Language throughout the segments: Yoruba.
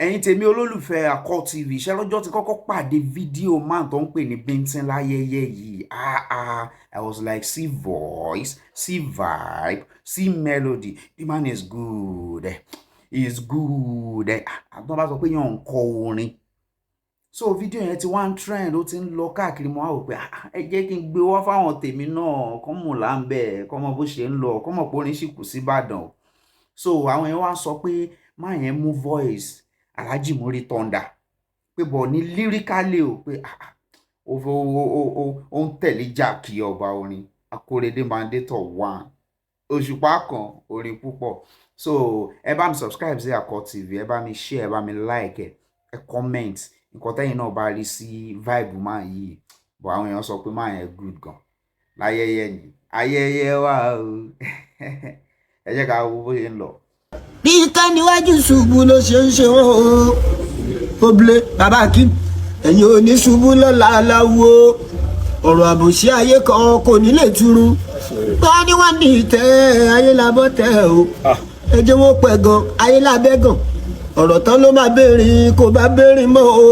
ẹ̀yin tèmi olólùfẹ́ Àkọ́ TV ṣé lọ́jọ́ tí kọ́kọ́ pàdé fídíò man tó ń pè ní Bíntìn láyẹyẹ yìí I was like see voice see vibe see melody the man is good is good àtúntò bá sọ pé yàn ń kọ orin so fídíò yẹn ti wá ń trend ó ti ń lọ káàkiri mo wá wò pé ẹ jẹ́ kí n gbé wá fáwọn tèmi náà kọ́ mọ̀ là ń bẹ̀ kọ́ mọ̀ bó ṣe ń lọ kọ́ mọ̀ pé orin ṣì kù sí Ìbàdàn o so àwọn yẹn wá sọ pé má yẹn mú voice Alhaji Muri Thunder pé bọ̀ ní lyrically o pé ó ń tẹ̀lé Jàkí ọba orin Akóredé Mandator 1 Òṣùpá kan orin púpọ̀ so ẹ bá mi subscribe sí Àkọ́ TV ẹ bá mi share ẹ bá mi like ẹ comment nǹkan tẹ́yìn náà bá rí sí vibe máa yìí bọ̀ àwọn èèyàn sọ pé máa yẹn good gan láyẹyẹ ni ayẹyẹ wa o ẹ jẹ́ ká wo bó ṣe ń lọ. bí ká níwájú ṣubú ló ṣe ń ṣe wọ́n o oble bàbá Akeem ẹ̀yin ò ní ṣubú lọ́la aláwo ọ̀rọ̀ àbòsí ayé kan kò ní lè túrú wọ́n ní wọ́n ní ìtẹ́ ayé labọ́ tẹ́ o ẹ jẹ́ wọ́n pẹ̀ gan ayé labẹ́ gan ọ̀rọ̀ tán ló máa béèrè kò bá béèrè mọ́ o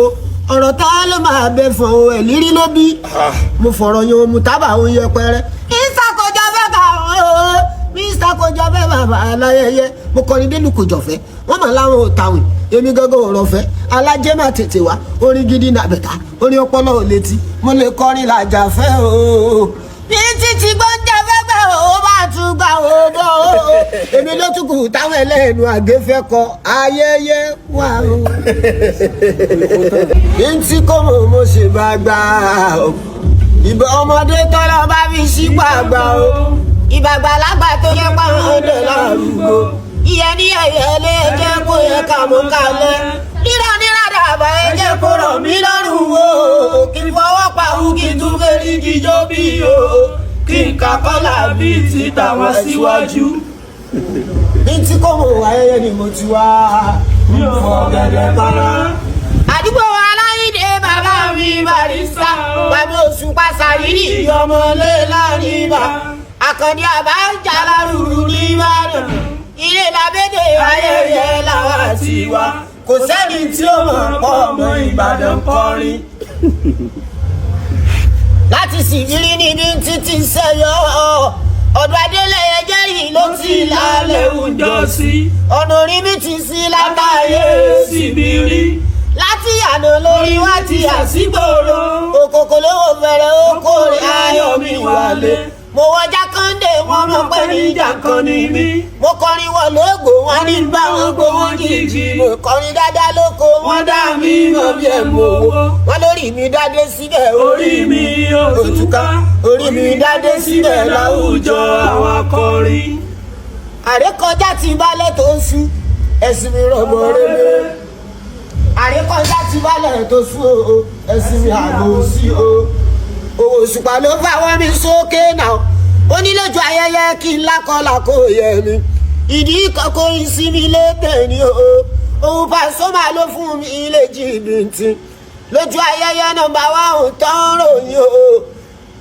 ọ̀rọ̀ tán ló máa bẹ fún o ẹ̀ lírí ló bí mo fọ̀rọ̀ yan mu tábà ó yẹpẹrẹ ìsàkójọ bẹ́ẹ̀ bá o Mr. Kojọ fẹ́ bàbá aláyẹyẹ mo kọrin dénú kojọ fẹ́ wọ́n mọ̀ láwọn ò tàwìn èmi gángan ò rọ̀fẹ́ alájẹ́ máa tètè wá orin gidi nàbẹ̀tà orin ọpọlọ ò létí mo lè kọrin làjà fẹ́ o bí títí gbọ́njà fẹ́ gbà ó bá tún gbà ó bọ́ o èmi ló tún kù táwọn ẹlẹ́nu àgẹ́fẹ́ kọ ayẹyẹ wà o bí tí kò mọ̀ mo ṣe bá gbà o ìbọn ọmọdé tọ́lọ́ bá fi sí gbàgbà o ìbàgbàlagbà tó yẹ pàwọn ọdẹ lárúgbó ìyẹn ní ẹyẹlé ẹjẹ kó yẹ ká mú kalẹ̀ rírà níràdà àbá ẹjẹ kó rọ̀ mí lọ́rùn o kí n fọwọ́ pàwọ́ kí n tún fẹ́ rí jíjó bí o kí n kà kọ́là bíi ti tàwọn síwájú. ní tí kò mọ̀ ayẹyẹ ni mo ti wá mi ò fọ gẹ́gẹ́ para. àdúgbò aláìdè bàbá mi Barrister bàbá Òṣùpá Sàyídì ọmọlé láàrin bá Àkàndé àbájá lárúurú nìbàdàn ilé làbẹ́dẹ̀ ayẹyẹ làwọn àti wa kò sẹ́ni tí ó mọ̀ pọ̀ ọmọ Ìbàdàn kọrin. láti Sìgìrì níbi títí sẹ́yọ ọ̀dọ̀ Adélẹ́yẹ jẹ́rìí ló ti lálẹ́ òjò sí ọ̀nà orí mi ti sí látàyè Síbírí láti àná lórí wá ti àsìgbòrò òkòkò lówó fẹ̀rẹ̀ okòrè ayọ̀ mi wálé mo wọ Jákàndé wọn mọ̀ pé níjà kan ní mí mo kọrin wọ lóògbò wọn ní báwọn gbowó jìjì mo kọrin dáadáa lóko wọn dá mi mọ bí ẹ mọ owó wọn lórí mi dádé síbẹ̀ orí mi òtúká orí mi dádé síbẹ̀ láwùjọ àwọn akọrin. àrékọjá ti balẹ̀ tó ń sú ẹ̀sìn mi rọ̀bọ̀ rẹ́lẹ̀ àrékọjá ti balẹ̀ tó sú o ẹ̀sìn mi àgọ́ sí o. Òṣùpá ló fáwọn mi sókè náà ó ní lójú ayẹyẹ kí n lákọlà kó yẹ mi ìdí kọkọ ìsinmi létè ní o òun Pasuma ló fún mi ilé jìbìtì lójú ayẹyẹ nọ́mbà wa ò tán ròyìn o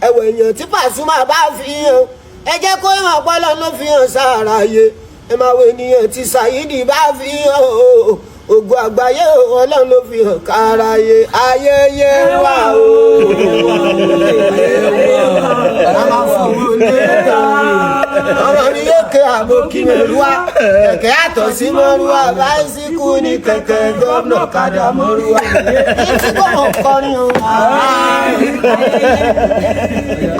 ẹ̀wọ̀ èèyàn tí Pasuma bá fi hàn ẹ jẹ́ kó ìwọ̀n ọpọlọ ló fi hàn sáráyé ẹ máa wo ènìyàn tí Saheed bá fi hàn o ògo àgbáyé Ọlọ́run ló fi hàn káráyé ayẹyẹ wà o. ọmọ mi yóò ké àbókí mẹ́rùwá kẹ̀kẹ́ àtọ̀ sí mọ́rùwá báísíkù ní kẹ̀kẹ́ gómìnà kàdà mọ́rùwá. èyí tí kò mọ̀ kọrin o.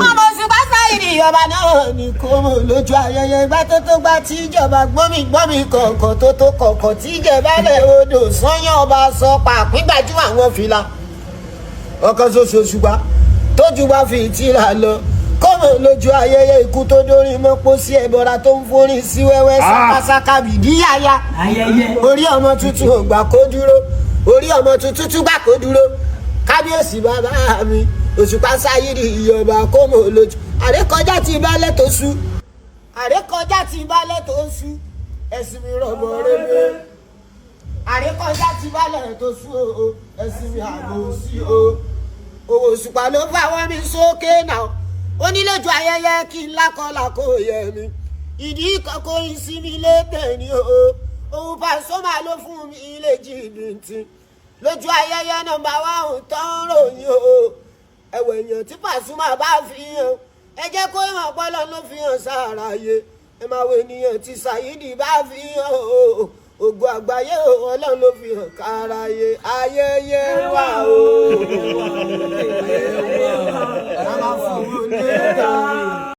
ọmọ Òṣùpá Sàyídì ìjọba náà ní kó mọ̀ lójú ayẹyẹ ìgbà tó tó gbà tí ìjọba gbọ́mí kọ̀ọ̀kan tó tó kọ̀ọ̀kan tí ìjẹba lẹ̀ odò sọ́yàn ọba sọ pàpín gbajúmọ̀ àwọn fìlà ọkàn ṣoṣo ṣùgbọ́n tójú bá fi ìtìlá lọ kọ́mọ̀ lójú ayẹyẹ ikú tó dórí mọ́ pósí ẹ̀bọra tó ń forin sí wẹ́wẹ́ sákásáká bìdí yáyá orí ọmọ tuntun ò gbà kó dúró orí ọmọ tuntun tún gbà kó dúró kábíyèsí bàbá mi Òṣùpá Sàyídì ìyọba kọ́mọ̀ lójú àrékọjá ti balẹ̀ tó sú àrékọjá ti balẹ̀ tó sú ẹ̀sìn mi rọ̀bọ̀ rẹ́lẹ̀ àrékọjá ti balẹ̀ tó sú o ẹ̀sìn mi àgọ́ sí o. Òṣùpá ló fáwọn mi sókè náà ó ní lójú ayẹyẹ kí n lákọlà kó yẹ mi ìdí kọkọ ìsinmi létè ní o òun Pasuma ló fún mi ilé jìbìtì lójú ayẹyẹ nọ́mbà 1 tó ń ròyìn o ẹ̀wẹ̀ èèyàn tí Pasuma bá fi hàn ẹ jẹ́ kó ìmọ̀ ọpọlọ ló fi hàn sáàráyé ẹ máa wo ènìyàn tí Saheed bá fi hàn o ògo àgbáyé Ọlọ́run ló fi hàn káráyé ayẹyẹ wà o.